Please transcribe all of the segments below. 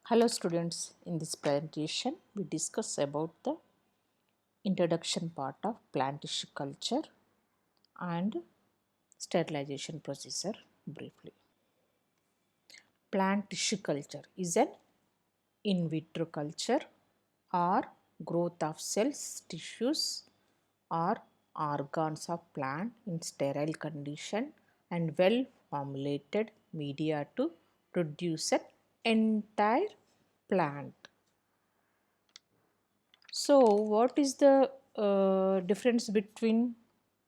Hello students, in this presentation we discuss about the introduction part of plant tissue culture and sterilization procedure briefly. Plant tissue culture is an in vitro culture or growth of cells, tissues or organs of plant in sterile condition and well formulated media to produce an entire plant. So, what is the difference between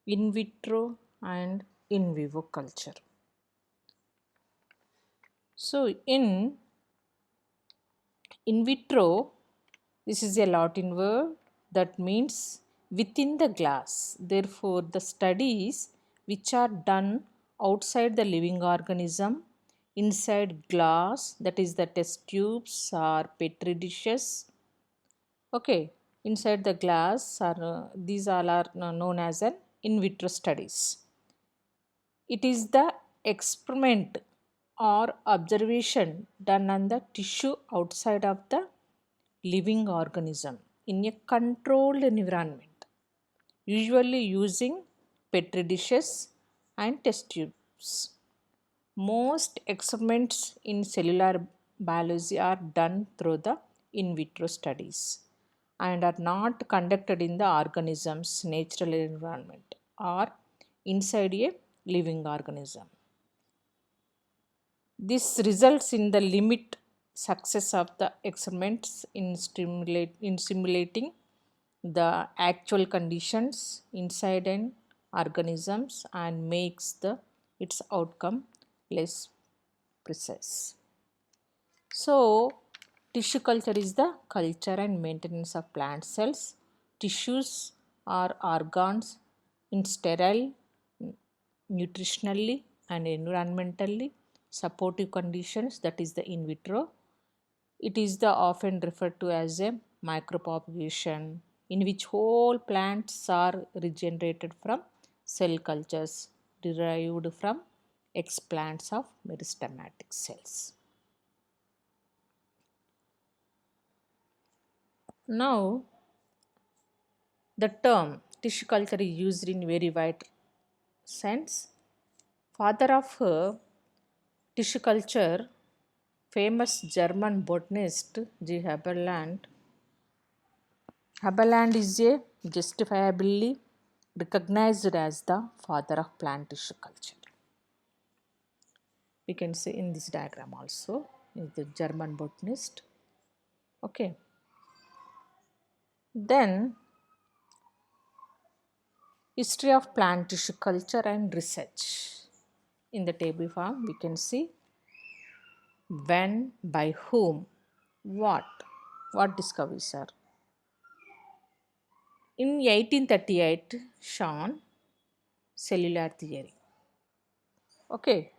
in vitro and in vivo culture? So, in vitro, this is a Latin word that means within the glass. Therefore, the studies which are done outside the living organism, inside glass, that is the test tubes or petri dishes. Okay, inside the glass are these all are known as an in vitro studies. It is the experiment or observation done on the tissue outside of the living organism in a controlled environment, usually using petri dishes and test tubes. Most experiments in cellular biology are done through the in vitro studies and are not conducted in the organism's natural environment or inside a living organism. This results in the limit success of the experiments in simulating the actual conditions inside an organisms and makes its outcome less precise. So, tissue culture is the culture and maintenance of plant cells, tissues or organs in sterile, nutritionally and environmentally supportive conditions, that is the in vitro. It is the often referred to as a micropropagation in which whole plants are regenerated from cell cultures derived from explants of meristematic cells. Now, the term tissue culture is used in very wide sense. Father of tissue culture, famous German botanist G. Haberland. Haberland is a justifiably recognized as the father of plant tissue culture. We can see in this diagram also is the German botanist. Okay. Then history of plant tissue culture and research. In the table form we can see when, by whom, what discoveries are. In 1838, Sean, cellular theory. Okay.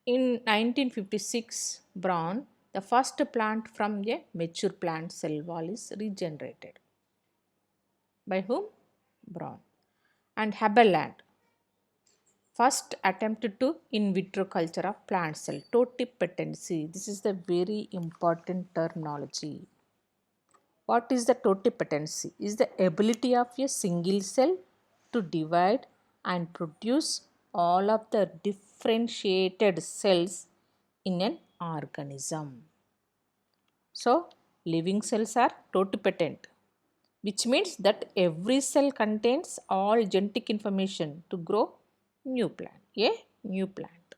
In 1956, Brown, the first plant from a mature plant cell wall is regenerated. By whom? Brown. And Haberland, first attempt to in vitro culture of plant cell, totipotency. This is the very important terminology. What is the totipotency? Is the ability of a single cell to divide and produce all of the differentiated cells in an organism. So, living cells are totipotent, which means that every cell contains all genetic information to grow a new plant.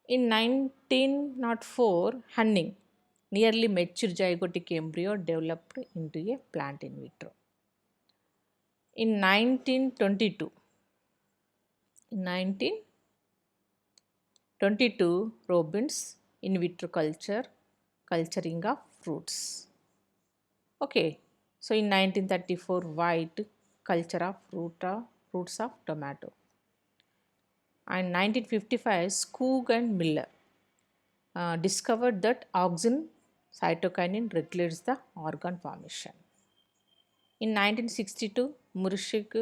In 1904, Hanning, nearly mature zygotic embryo developed into a plant in vitro. In 1922, Robbins in vitro culturing of fruits. Okay, so in 1934, White culture of roots of tomato. And 1955, Skoog and Miller discovered that auxin cytokinin regulates the organ formation. In 1962, Murshik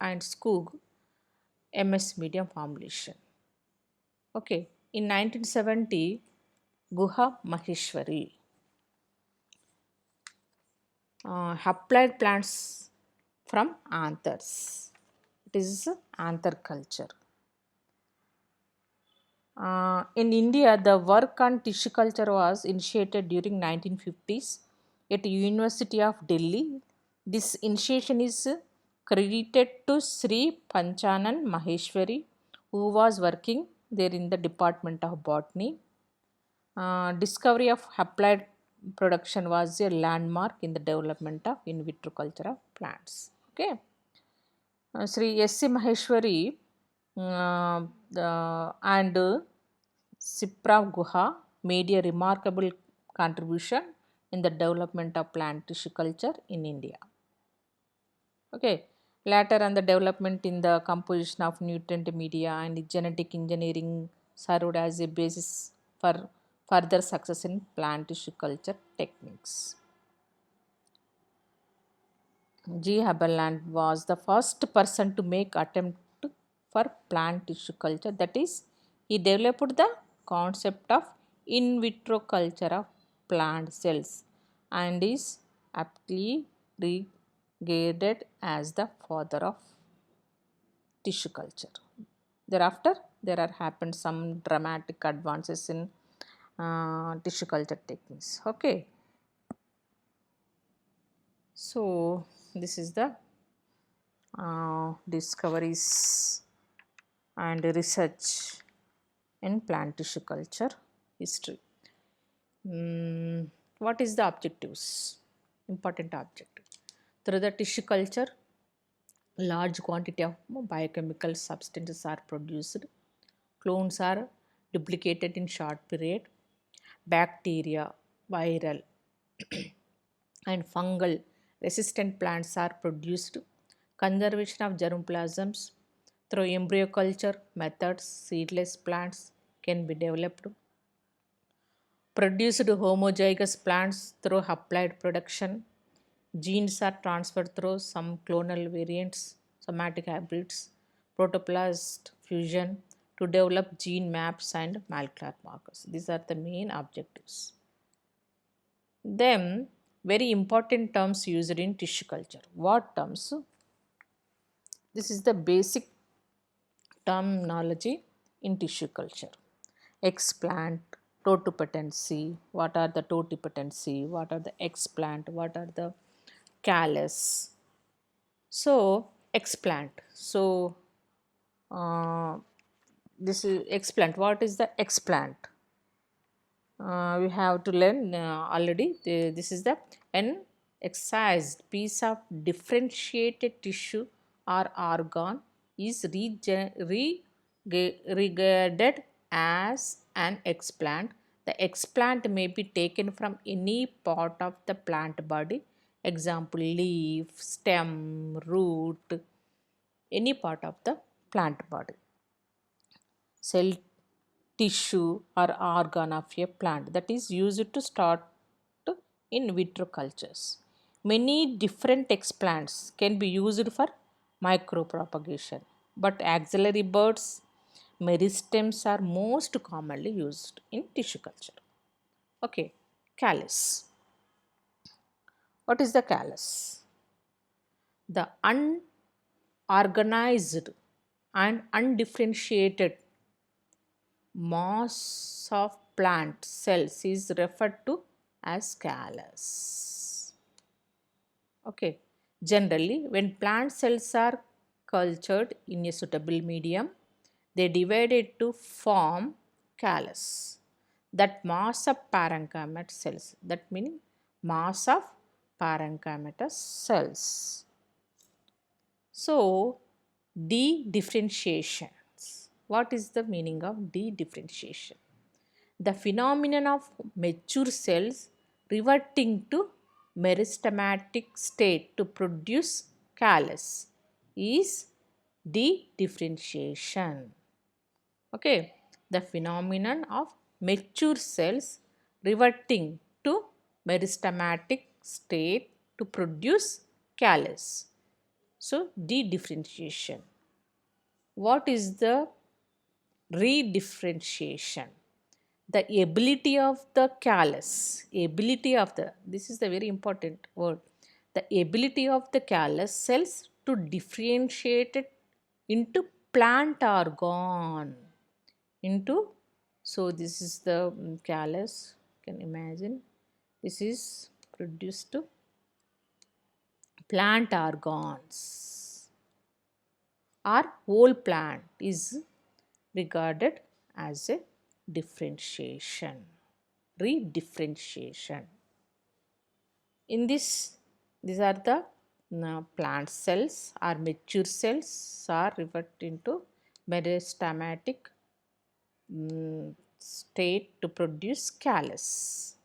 and Skoog MS medium formulation. Okay, in 1970, Guha Maheshwari. Haploid plants from anthers. It is anther culture. In India, the work on tissue culture was initiated during 1950s at University of Delhi. This initiation is credited to Sri Panchanan Maheshwari, who was working there in the Department of Botany. Discovery of haploid production was a landmark in the development of in vitro culture of plants. Okay. Sri S. C. Maheshwari and Sipra Guha made a remarkable contribution in the development of plant tissue culture in India. Okay. Later on, the development in the composition of nutrient media and genetic engineering served as a basis for further success in plant tissue culture techniques. G. Haberland was the first person to make attempt for plant tissue culture. That is, he developed the concept of in vitro culture of plant cells and is aptly regarded as the father of tissue culture. Thereafter, there are happened some dramatic advances in tissue culture techniques. Okay, so this is the discoveries and research in plant tissue culture history. What is the objectives? Important objective. Through the tissue culture, large quantity of biochemical substances are produced. Clones are duplicated in short period. Bacteria, viral, and fungal resistant plants are produced. Conservation of germplasms through embryo culture methods, seedless plants can be developed. Produced homozygous plants through haploid production. Genes are transferred through some clonal variants, somatic hybrids, protoplast fusion to develop gene maps and molecular markers. These are the main objectives. Then, very important terms used in tissue culture. What terms? This is the basic terminology in tissue culture. Explant, totipotency, what are the totipotency, what are the explant, what are the callus. So, explant. So, uh, this is explant. What is the explant? We have to learn already. This is the an excised piece of differentiated tissue or organ is regarded as an explant. The explant may be taken from any part of the plant body, example leaf, stem, root, any part of the plant body. Cell tissue or organ of a plant that is used to start in vitro cultures. Many different explants can be used for micropropagation, but axillary buds, meristems are most commonly used in tissue culture. Okay, callus. What is the callus? The unorganized and undifferentiated mass of plant cells is referred to as callus. Okay. Generally, when plant cells are cultured in a suitable medium, they divide it to form callus. That mass of parenchyma cells. That meaning mass of parenchymatous cells. So, de-differentiations. What is the meaning of de-differentiation? The phenomenon of mature cells reverting to meristematic state to produce callus is de-differentiation. Okay, the phenomenon of mature cells reverting to meristematic state to produce callus. So, de-differentiation. What is the redifferentiation? the ability of the callus, ability of the, this is the very important word, the ability of the callus cells to differentiate it into plant organ into, so this is the callus, you can imagine this is produced to plant organs or whole plant is regarded as a differentiation, redifferentiation. In this, these are the plant cells or mature cells are referred into meristematic state to produce callus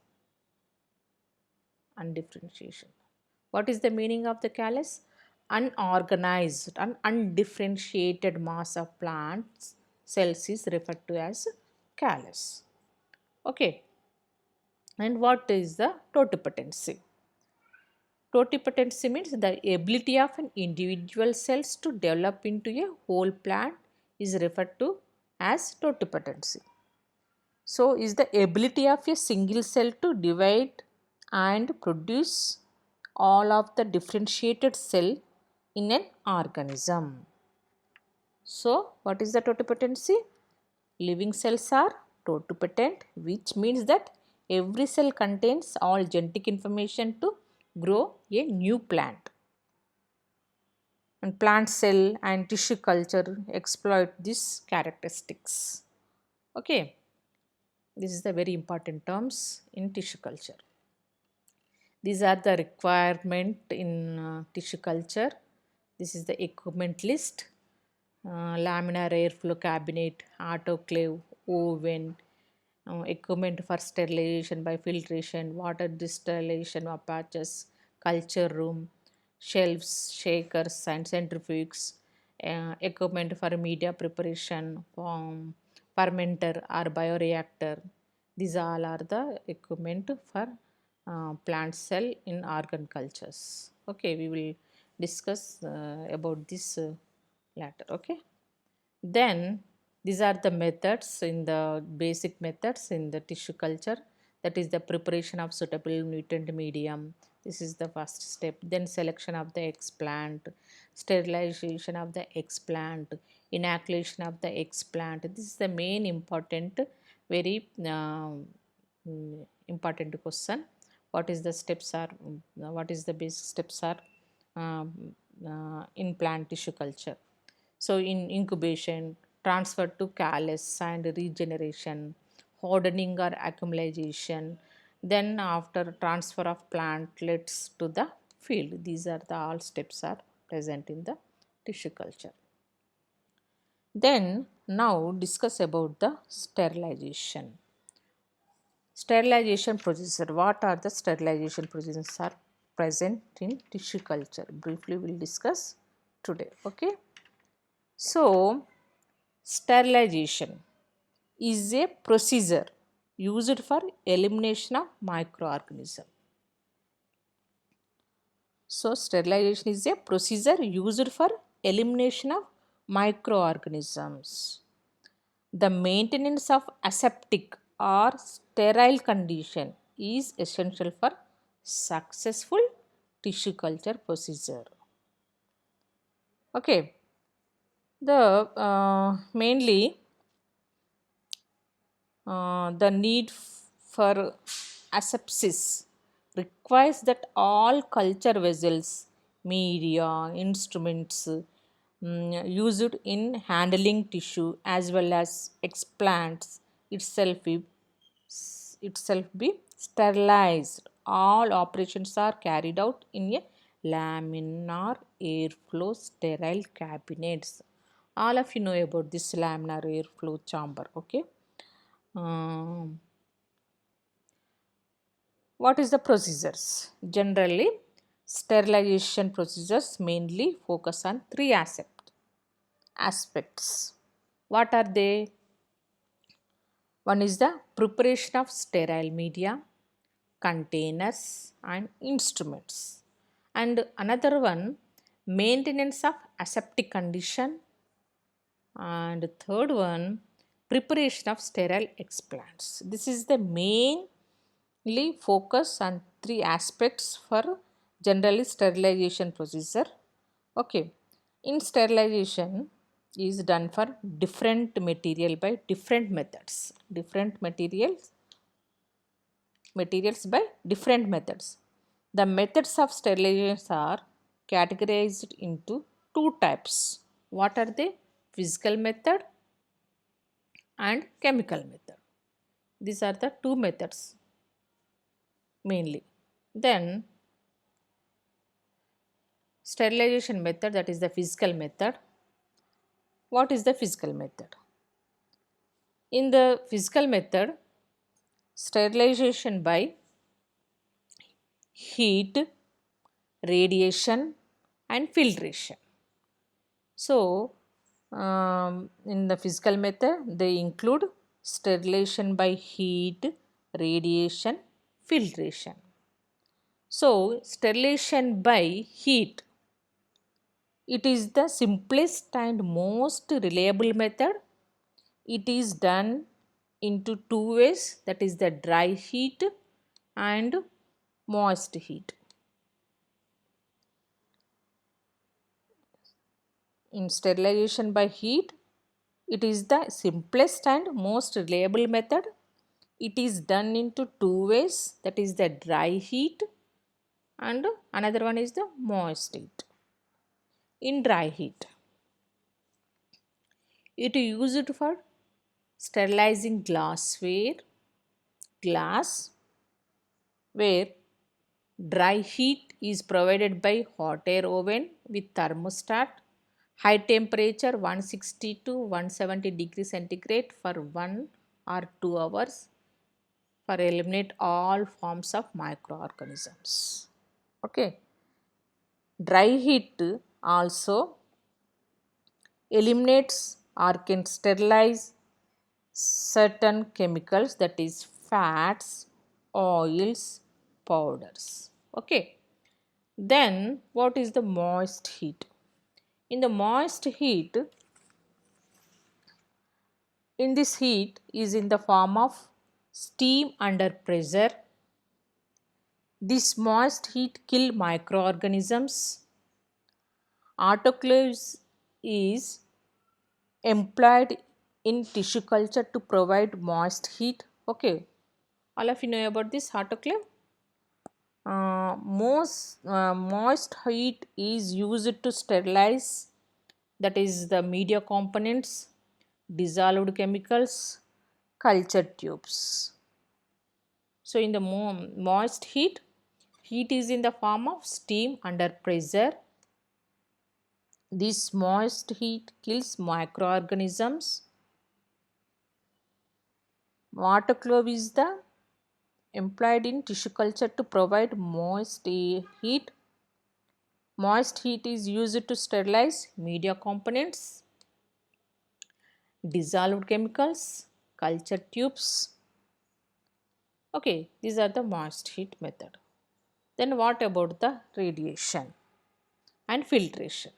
and differentiation. What is the meaning of the callus? Unorganized and undifferentiated mass of plants cells is referred to as callus. Okay. And what is the totipotency? Totipotency means the ability of an individual cells to develop into a whole plant is referred to as totipotency. So, is the ability of a single cell to divide and produce all of the differentiated cell in an organism. So, what is the totipotency? Living cells are totipotent, which means that every cell contains all genetic information to grow a new plant. And plant cell and tissue culture exploit these characteristics. Okay, this is the very important terms in tissue culture. These are the requirement in tissue culture. This is the equipment list. Laminar airflow cabinet, autoclave, oven, equipment for sterilization by filtration, water distillation apertures, culture room, shelves, shakers and centrifuges, equipment for media preparation, fermenter or bioreactor. These all are the equipment for plant cell in organ cultures. Okay, we will discuss about this later. Okay. Then these are the methods in the basic methods in the tissue culture, that is the preparation of suitable nutrient medium. This is the first step. Then selection of the explant, sterilization of the explant, inoculation of the explant. This is the main important, very important question. What is the steps are? What is the basic steps are in plant tissue culture? So, in incubation, transfer to callus and regeneration, hardening or accumulation, then after transfer of plantlets to the field. These are the all steps are present in the tissue culture. Then now discuss about the sterilization. Sterilization procedure. What are the sterilization procedures are present in tissue culture? Briefly we will discuss today. Okay. So, sterilization is a procedure used for elimination of microorganisms. So, sterilization is a procedure used for elimination of microorganisms. The maintenance of aseptic or sterile condition is essential for successful tissue culture procedure. Okay. The mainly the need for asepsis requires that all culture vessels, media, instruments used in handling tissue as well as explants itself be sterilized. All operations are carried out in a laminar airflow sterile cabinets. All of you know about this laminar airflow chamber. Okay. Um, what is the procedures? Generally, sterilization procedures mainly focus on three aspects. What are they? One is the preparation of sterile media, containers and instruments. And another one, maintenance of aseptic condition. And third one, preparation of sterile explants. This is the mainly focus on three aspects for generally sterilization procedure. Okay, in sterilization is done for different material by different methods, different materials by different methods. The methods of sterilization are categorized into two types. What are they? Physical method and chemical method. These are the two methods mainly. Then sterilization method, that is the physical method. What is the physical method? In the physical method, sterilization by heat, radiation and filtration. So, in the physical method, they include sterilization by heat, radiation, filtration. So, sterilization by heat, it is the simplest and most reliable method. It is done into two ways, that is the dry heat and moist heat. In sterilization by heat, it is the simplest and most reliable method. It is done into two ways, that is the dry heat and another one is the moist heat. In dry heat, it is used for sterilizing glassware, glass, where dry heat is provided by hot air oven with thermostat, high temperature 160 to 170 degrees centigrade for 1 or 2 hours for eliminate all forms of microorganisms. Okay. Dry heat also eliminates or can sterilize certain chemicals, that is fats, oils, powders. Okay. Then what is the moist heat? In the moist heat, in this heat is in the form of steam under pressure. This moist heat kill microorganisms. Autoclaves is employed in tissue culture to provide moist heat. Okay, all of you know about this autoclave. Most moist heat is used to sterilize, that is the media components, dissolved chemicals, culture tubes. So in the moist heat, heat is in the form of steam under pressure. This moist heat kills microorganisms. Autoclave is the employed in tissue culture to provide moist heat. Moist heat is used to sterilize media components, dissolved chemicals, culture tubes. Okay, these are the moist heat method. Then what about the radiation and filtration?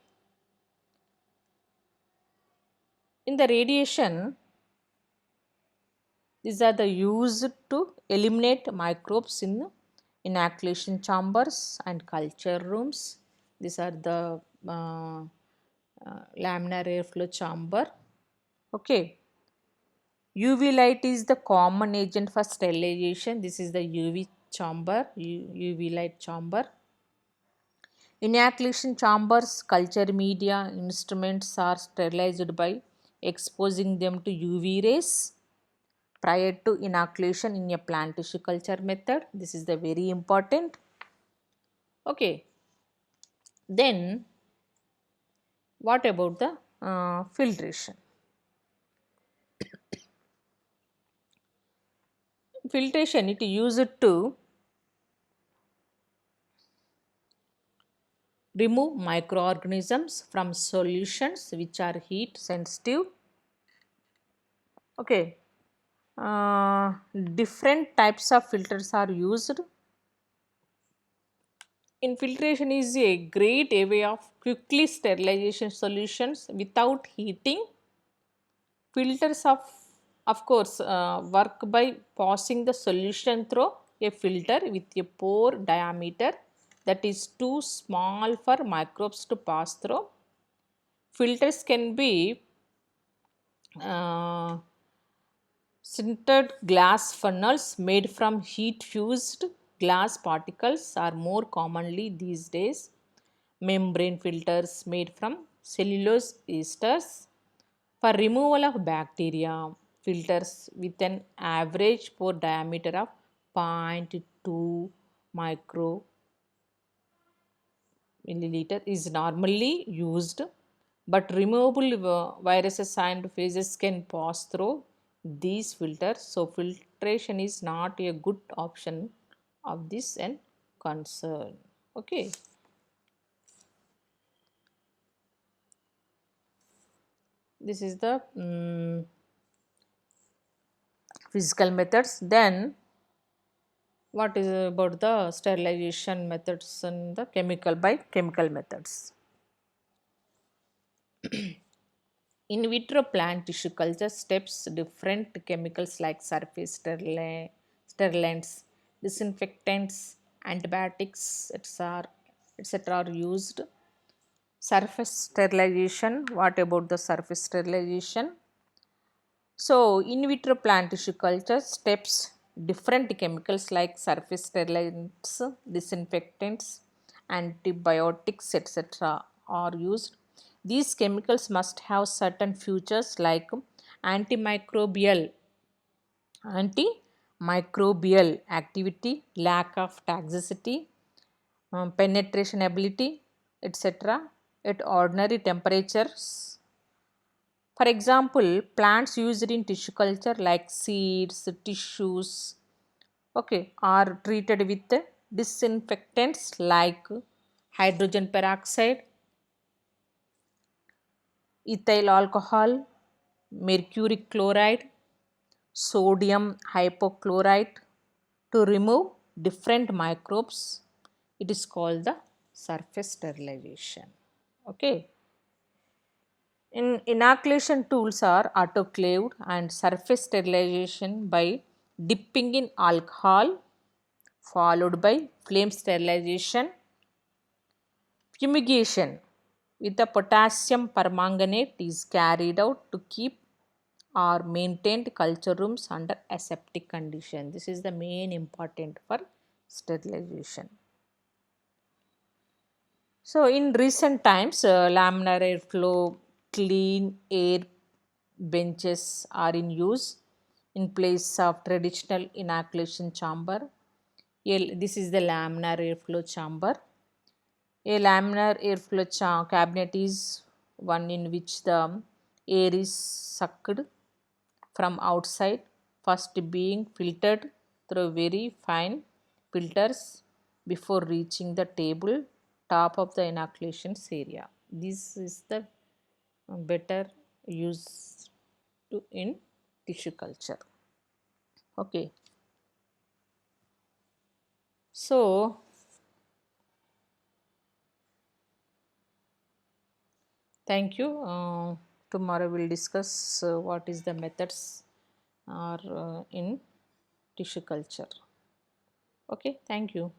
In the radiation, these are the used to eliminate microbes in inoculation chambers and culture rooms. These are the laminar airflow chamber. Okay. UV light is the common agent for sterilization. This is the UV chamber, UV light chamber. Inoculation chambers, culture media, instruments are sterilized by exposing them to UV rays prior to inoculation in a plant tissue culture method. This is the very important. Okay. Then what about the filtration? Filtration, it is used to remove microorganisms from solutions which are heat sensitive. Okay. Different types of filters are used. Infiltration is a great way of quickly sterilization solutions without heating. Filters of Of course, work by passing the solution through a filter with a pore diameter that is too small for microbes to pass through. Filters can be uh, sintered glass funnels made from heat fused glass particles are more commonly these days. Membrane filters made from cellulose esters for removal of bacteria. Filters with an average pore diameter of 0.2 micro milliliter is normally used, but removable viruses and phages can pass through these filters, so filtration is not a good option of this and concern. Okay, this is the physical methods. Then what is about the sterilization methods and the chemical by chemical methods? In vitro plant tissue culture steps different chemicals like surface sterilants, disinfectants, antibiotics, etc. are used. Surface sterilization. What about the surface sterilization? So, in vitro plant tissue culture steps different chemicals like surface sterilants, disinfectants, antibiotics, etc. are used. These chemicals must have certain features like antimicrobial antimicrobial activity, lack of toxicity, penetration ability, etc. at ordinary temperatures. For example, plants used in tissue culture like seeds, tissues, okay, are treated with disinfectants like hydrogen peroxide, ethyl alcohol, mercury chloride, sodium hypochlorite to remove different microbes. It is called the surface sterilization. Okay. In inoculation tools are autoclaved and surface sterilization by dipping in alcohol followed by flame sterilization. Fumigation with the potassium permanganate is carried out to keep or maintained culture rooms under aseptic condition. This is the main important for sterilization. So, in recent times, laminar airflow clean air benches are in use in place of traditional inoculation chamber. This is the laminar airflow chamber. A laminar airflow cabinet is one in which the air is sucked from outside, first being filtered through very fine filters before reaching the table top of the inoculations area. This is the better use in tissue culture. Okay, so thank you. Tomorrow we'll discuss what is the methods are in tissue culture. Okay, thank you.